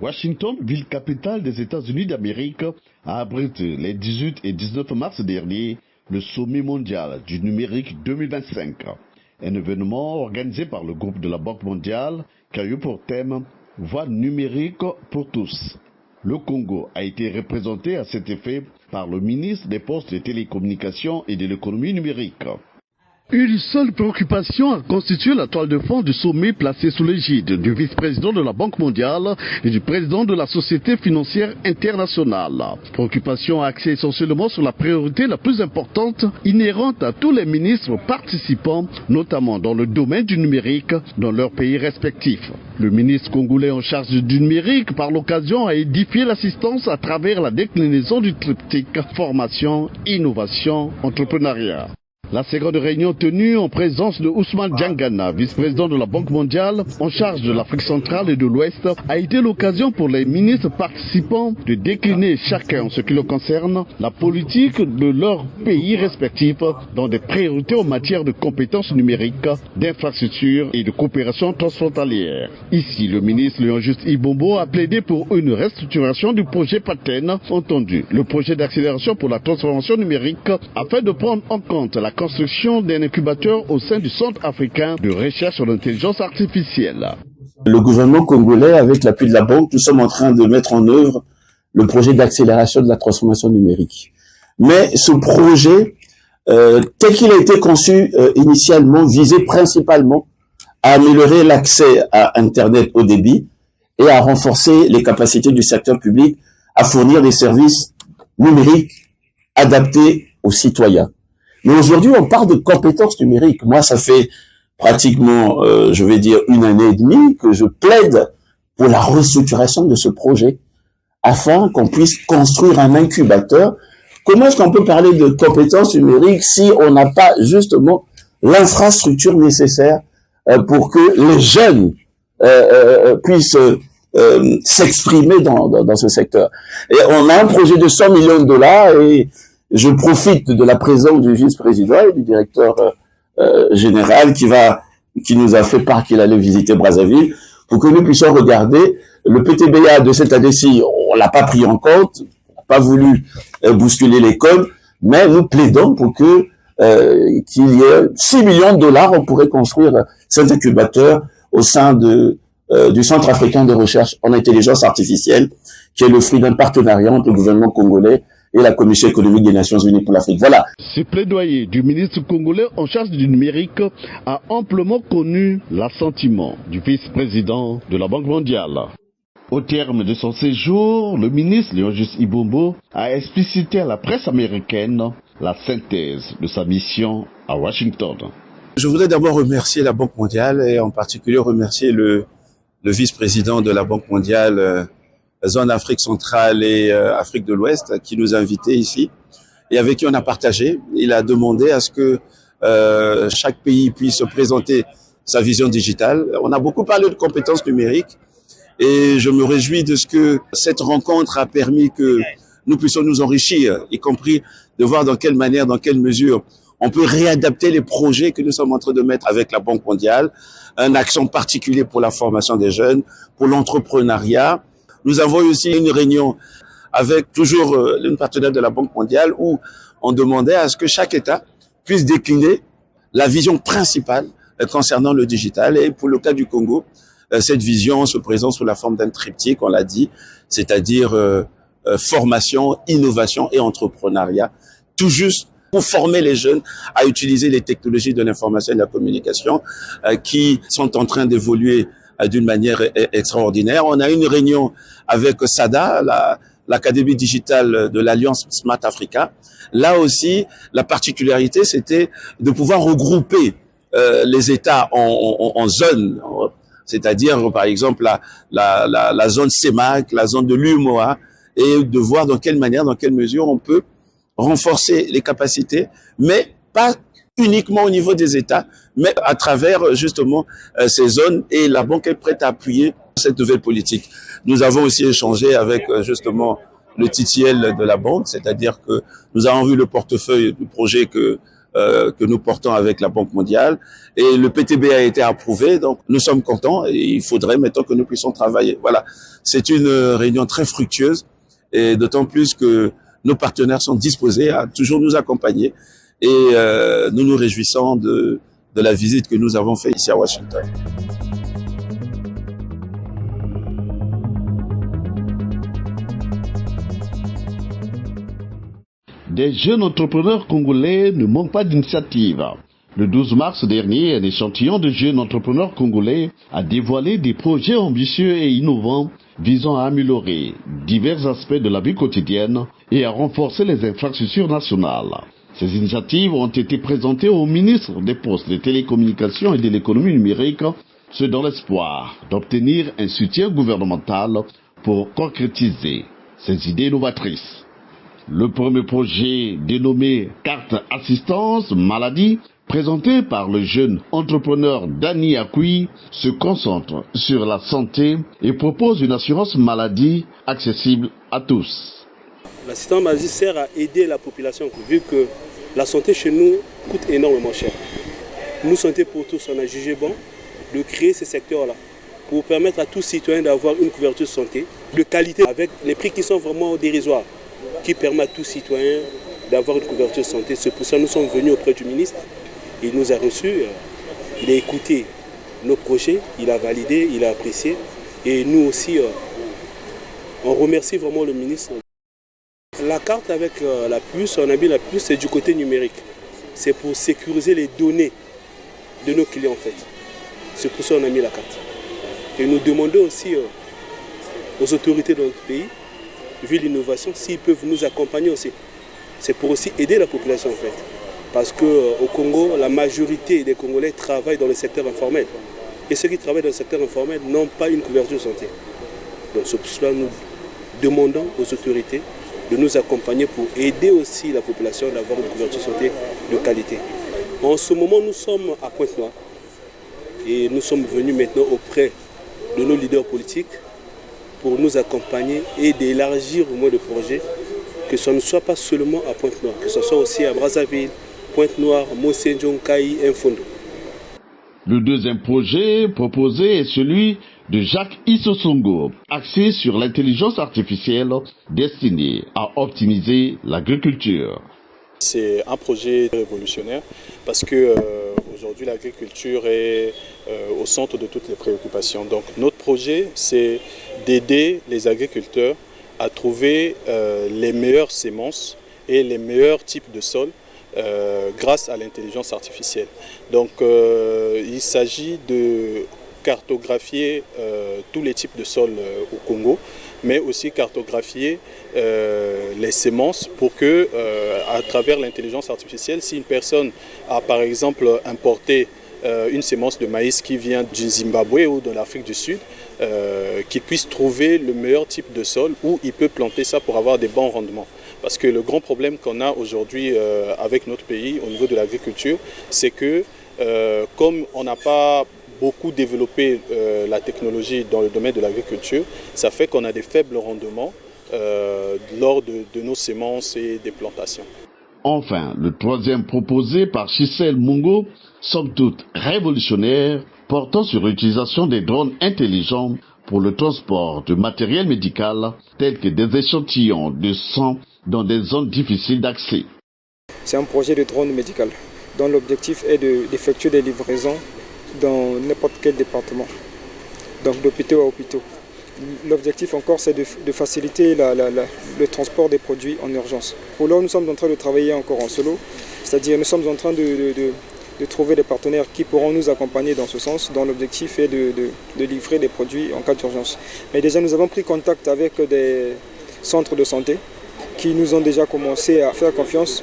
Washington, ville capitale des États-Unis d'Amérique, a abrité les 18 et 19 mars dernier le sommet mondial du numérique 2025. Un événement organisé par le groupe de la Banque mondiale qui a eu pour thème « Voie numérique pour tous ». Le Congo a été représenté à cet effet par le ministre des Postes, des Télécommunications et de l'économie numérique. Une seule préoccupation a constitué la toile de fond du sommet placé sous l'égide du vice-président de la Banque mondiale et du président de la Société financière internationale. Préoccupation axée essentiellement sur la priorité la plus importante inhérente à tous les ministres participants, notamment dans le domaine du numérique dans leurs pays respectifs. Le ministre congolais en charge du numérique, par l'occasion, a édifié l'assistance à travers la déclinaison du triptyque formation, innovation, entrepreneuriat. La seconde réunion tenue en présence de Ousmane Diangana, vice-président de la Banque mondiale en charge de l'Afrique centrale et de l'Ouest, a été l'occasion pour les ministres participants de décliner chacun, en ce qui le concerne, la politique de leur pays respectif dans des priorités en matière de compétences numériques, d'infrastructures et de coopération transfrontalière. Ici, le ministre Léon-Juste Ibombo a plaidé pour une restructuration du projet PATEN, entendu le projet d'accélération pour la transformation numérique, afin de prendre en compte la construction d'un incubateur au sein du Centre africain de recherche sur l'intelligence artificielle. Le gouvernement congolais, avec l'appui de la banque, nous sommes en train de mettre en œuvre le projet d'accélération de la transformation numérique. Mais ce projet, tel qu'il a été conçu initialement, visait principalement à améliorer l'accès à Internet haut débit et à renforcer les capacités du secteur public à fournir des services numériques adaptés aux citoyens. Mais aujourd'hui, on parle de compétences numériques. Moi, ça fait pratiquement, je vais dire, 1 année et demie que je plaide pour la restructuration de ce projet afin qu'on puisse construire un incubateur. Comment est-ce qu'on peut parler de compétences numériques si on n'a pas justement l'infrastructure nécessaire pour que les jeunes puissent s'exprimer dans ce secteur? Et on a un projet de 100 millions de dollars et je profite de la présence du vice-président et du directeur général qui nous a fait part qu'il allait visiter Brazzaville pour que nous puissions regarder le PTBA de cette année-ci. On l'a pas pris en compte, on n'a pas voulu bousculer l'école, mais nous plaidons pour que qu'il y ait 6 millions de dollars. On pourrait construire cet incubateur au sein du Centre africain de recherche en intelligence artificielle, qui est le fruit d'un partenariat entre le gouvernement congolais et la Commission économique des Nations Unies pour l'Afrique. Voilà. Ce plaidoyer du ministre congolais en charge du numérique a amplement connu l'assentiment du vice-président de la Banque mondiale. Au terme de son séjour, le ministre Léon-Juste Ibombo a explicité à la presse américaine la synthèse de sa mission à Washington. Je voudrais d'abord remercier la Banque mondiale et en particulier remercier le vice-président de la Banque mondiale zone Afrique centrale et Afrique de l'Ouest, qui nous a invités ici et avec qui on a partagé. Il a demandé à ce que chaque pays puisse présenter sa vision digitale. On a beaucoup parlé de compétences numériques et je me réjouis de ce que cette rencontre a permis que nous puissions nous enrichir, y compris de voir dans quelle manière, dans quelle mesure on peut réadapter les projets que nous sommes en train de mettre avec la Banque mondiale, un accent particulier pour la formation des jeunes, pour l'entrepreneuriat. Nous avons aussi une réunion avec toujours une partenaire de la Banque mondiale où on demandait à ce que chaque État puisse décliner la vision principale concernant le digital. Et pour le cas du Congo, cette vision se présente sous la forme d'un triptyque, on l'a dit, c'est-à-dire formation, innovation et entrepreneuriat, tout juste pour former les jeunes à utiliser les technologies de l'information et de la communication qui sont en train d'évoluer d'une manière extraordinaire. On a une réunion avec SADA, l'Académie digitale de l'Alliance Smart Africa. Là aussi, la particularité, c'était de pouvoir regrouper les États en zones, c'est-à-dire, par exemple, la zone CEMAC, la zone de l'UMOA, et de voir dans quelle manière, dans quelle mesure on peut renforcer les capacités, mais pas uniquement au niveau des États, mais à travers justement ces zones, et la Banque est prête à appuyer cette nouvelle politique. Nous avons aussi échangé avec justement le TTL de la Banque, c'est-à-dire que nous avons vu le portefeuille du projet que que nous portons avec la Banque mondiale. Et le PTB a été approuvé, donc nous sommes contents et il faudrait maintenant que nous puissions travailler. Voilà, c'est une réunion très fructueuse et d'autant plus que nos partenaires sont disposés à toujours nous accompagner et nous nous réjouissons de la visite que nous avons faite ici à Washington. Des jeunes entrepreneurs congolais ne manquent pas d'initiatives. Le 12 mars dernier, un échantillon de jeunes entrepreneurs congolais a dévoilé des projets ambitieux et innovants visant à améliorer divers aspects de la vie quotidienne et à renforcer les infrastructures nationales. Ces initiatives ont été présentées au ministre des Postes, des Télécommunications et de l'Économie numérique, ce dans l'espoir d'obtenir un soutien gouvernemental pour concrétiser ces idées novatrices. Le premier projet dénommé Carte Assistance Maladie, présenté par le jeune entrepreneur Dani Akui, se concentre sur la santé et propose une assurance maladie accessible à tous. L'assistance maladie sert à aider la population, vu que la santé chez nous coûte énormément cher. Nous, Santé pour tous, on a jugé bon de créer ce secteur-là pour permettre à tous citoyens d'avoir une couverture santé de qualité avec les prix qui sont vraiment dérisoires, qui permet à tous citoyens d'avoir une couverture santé. C'est pour ça que nous sommes venus auprès du ministre. Il nous a reçus, il a écouté nos projets, il a validé, il a apprécié. Et nous aussi, on remercie vraiment le ministre. La carte avec la puce, on a mis la puce, c'est du côté numérique. C'est pour sécuriser les données de nos clients en fait. C'est pour ça qu'on a mis la carte. Et nous demandons aussi aux autorités de notre pays, vu l'innovation, s'ils peuvent nous accompagner aussi. C'est pour aussi aider la population en fait. Parce qu'au Congo, la majorité des Congolais travaillent dans le secteur informel. Et ceux qui travaillent dans le secteur informel n'ont pas une couverture santé. Donc c'est pour cela que nous demandons aux autorités de nous accompagner pour aider aussi la population d'avoir une couverture santé de qualité. En ce moment, nous sommes à Pointe-Noire. Et nous sommes venus maintenant auprès de nos leaders politiques pour nous accompagner et d'élargir au moins le projet, que ce ne soit pas seulement à Pointe-Noire, que ce soit aussi à Brazzaville, Pointe-Noire, Mossédjon, Kaï, Infondo. Le deuxième projet proposé est celui de Jacques Issosongo, axé sur l'intelligence artificielle destiné à optimiser l'agriculture. C'est un projet révolutionnaire parce que aujourd'hui l'agriculture est au centre de toutes les préoccupations. Donc notre projet, c'est d'aider les agriculteurs à trouver les meilleures semences et les meilleurs types de sols grâce à l'intelligence artificielle. Donc il s'agit de cartographier tous les types de sols au Congo, mais aussi cartographier les semences pour que, à travers l'intelligence artificielle, si une personne a par exemple importé une semence de maïs qui vient du Zimbabwe ou de l'Afrique du Sud, qu'il puisse trouver le meilleur type de sol où il peut planter ça pour avoir des bons rendements. Parce que le grand problème qu'on a aujourd'hui avec notre pays au niveau de l'agriculture, c'est que comme on n'a pas beaucoup développé la technologie dans le domaine de l'agriculture, ça fait qu'on a des faibles rendements lors de nos semences et des plantations. Enfin, le troisième proposé par Chisel Mungo, somme toute révolutionnaire, portant sur l'utilisation des drones intelligents pour le transport de matériel médical, tels que des échantillons de sang dans des zones difficiles d'accès. C'est un projet de drone médical dont l'objectif est d'effectuer des livraisons dans n'importe quel département, donc d'hôpitaux à hôpitaux. L'objectif encore, c'est de faciliter le transport des produits en urgence. Pour l'heure, nous sommes en train de travailler encore en solo, c'est-à-dire nous sommes en train de trouver des partenaires qui pourront nous accompagner dans ce sens, dont l'objectif est de livrer des produits en cas d'urgence. Mais déjà, nous avons pris contact avec des centres de santé qui nous ont déjà commencé à faire confiance,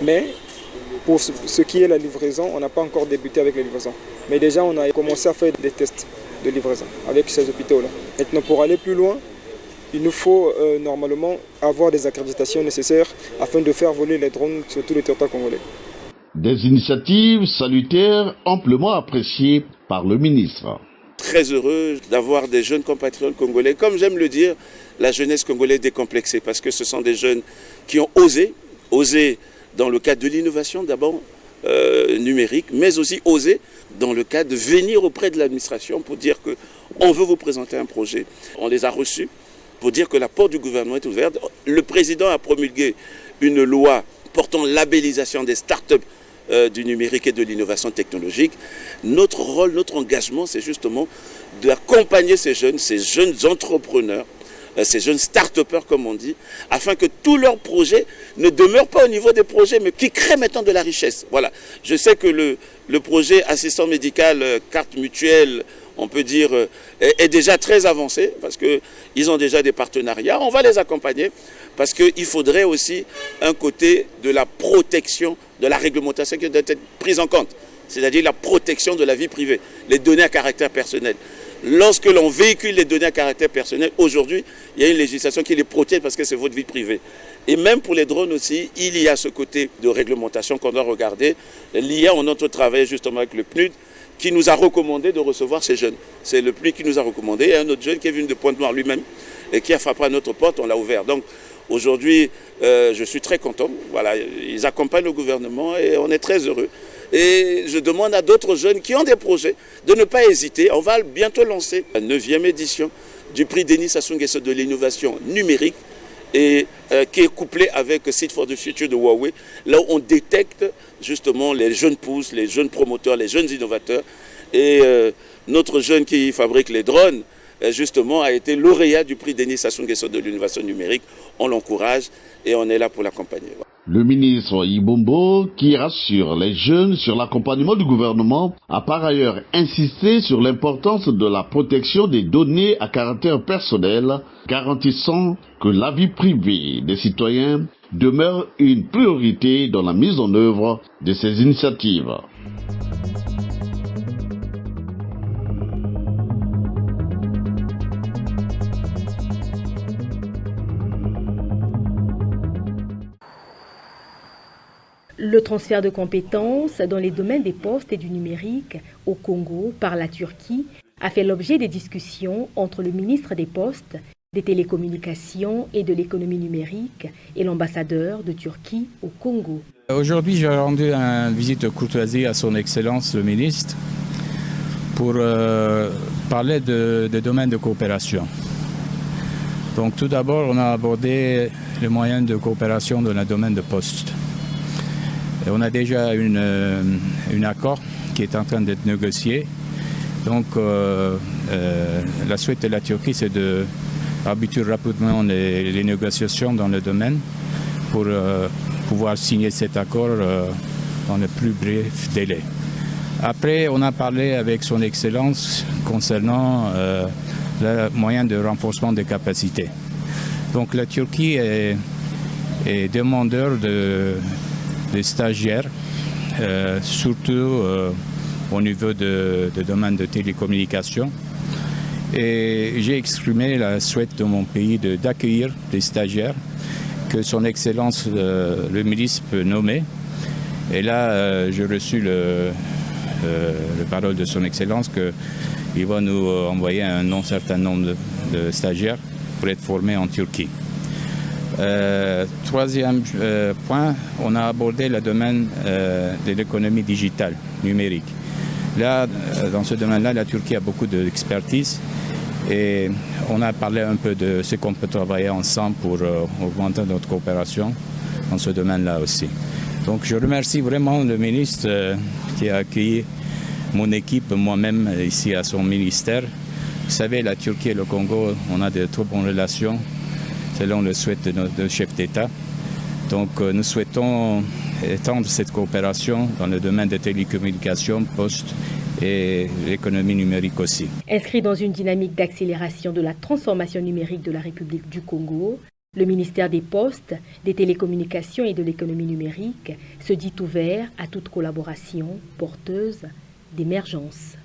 mais pour ce qui est la livraison, on n'a pas encore débuté avec la livraison. Mais déjà, on a commencé à faire des tests de livraison avec ces hôpitaux-là. Maintenant, pour aller plus loin, il nous faut normalement avoir des accréditations nécessaires afin de faire voler les drones sur tout le territoire congolais. Des initiatives salutaires amplement appréciées par le ministre. Très heureux d'avoir des jeunes compatriotes congolais, comme j'aime le dire, la jeunesse congolaise décomplexée, parce que ce sont des jeunes qui ont osé dans le cadre de l'innovation d'abord, numérique, mais aussi oser dans le cadre de venir auprès de l'administration pour dire qu'on veut vous présenter un projet. On les a reçus pour dire que la porte du gouvernement est ouverte. Le président a promulgué une loi portant labellisation des start-up du numérique et de l'innovation technologique. Notre rôle, notre engagement, c'est justement d'accompagner ces jeunes entrepreneurs, ces jeunes start-upers comme on dit, afin que tous leurs projets ne demeurent pas au niveau des projets, mais qui créent maintenant de la richesse. Voilà. Je sais que le projet assistant médical, carte mutuelle, on peut dire, est déjà très avancé parce qu'ils ont déjà des partenariats. On va les accompagner parce qu'il faudrait aussi un côté de la protection de la réglementation qui doit être prise en compte, c'est-à-dire la protection de la vie privée, les données à caractère personnel. Lorsque l'on véhicule les données à caractère personnel, aujourd'hui, il y a une législation qui les protège parce que c'est votre vie privée. Et même pour les drones aussi, il y a ce côté de réglementation qu'on doit regarder. L'IA, on a travaillé justement avec le PNUD, qui nous a recommandé de recevoir ces jeunes. C'est le PNUD qui nous a recommandé. Et un autre jeune qui est venu de Pointe-Noire lui-même et qui a frappé à notre porte, on l'a ouvert. Donc aujourd'hui, je suis très content. Voilà, ils accompagnent le gouvernement et on est très heureux. Et je demande à d'autres jeunes qui ont des projets de ne pas hésiter. On va bientôt lancer la 9e édition du prix Denis Sassou Nguesso de l'innovation numérique et qui est couplé avec Seed for the Future de Huawei, là où on détecte justement les jeunes pousses, les jeunes promoteurs, les jeunes innovateurs. Et notre jeune qui fabrique les drones, justement, a été lauréat du prix Denis Sassou Nguesso de l'innovation numérique. On l'encourage et on est là pour l'accompagner. Le ministre Ibombo, qui rassure les jeunes sur l'accompagnement du gouvernement, a par ailleurs insisté sur l'importance de la protection des données à caractère personnel, garantissant que la vie privée des citoyens demeure une priorité dans la mise en œuvre de ces initiatives. Le transfert de compétences dans les domaines des postes et du numérique au Congo par la Turquie a fait l'objet des discussions entre le ministre des Postes, des Télécommunications et de l'économie numérique et l'ambassadeur de Turquie au Congo. Aujourd'hui, j'ai rendu une visite de courtoisie à son Excellence le ministre pour parler de domaines de coopération. Donc tout d'abord, on a abordé les moyens de coopération dans le domaine de postes. Et on a déjà un accord qui est en train d'être négocié. Donc la souhait de la Turquie, c'est d'habituer rapidement les négociations dans le domaine pour pouvoir signer cet accord dans le plus bref délai. Après, on a parlé avec son Excellence concernant les moyens de renforcement des capacités. Donc la Turquie est demandeur des stagiaires, surtout au niveau de domaine de télécommunications. Et j'ai exprimé la souhait de mon pays d'accueillir des stagiaires que son Excellence le ministre peut nommer. Et là, j'ai reçu le parole de son Excellence qu'il va nous envoyer un certain nombre de stagiaires pour être formés en Turquie. Troisième point, on a abordé le domaine de l'économie digitale, numérique. Là, dans ce domaine-là, la Turquie a beaucoup d'expertise et on a parlé un peu de ce qu'on peut travailler ensemble pour augmenter notre coopération dans ce domaine-là aussi. Donc je remercie vraiment le ministre qui a accueilli mon équipe, moi-même, ici à son ministère. Vous savez, la Turquie et le Congo, on a de très bonnes relations, selon le souhait de notre chef d'État. Donc nous souhaitons étendre cette coopération dans le domaine des télécommunications, postes et l'économie numérique aussi. Inscrit dans une dynamique d'accélération de la transformation numérique de la République du Congo, le ministère des Postes, des Télécommunications et de l'économie numérique se dit ouvert à toute collaboration porteuse d'émergence.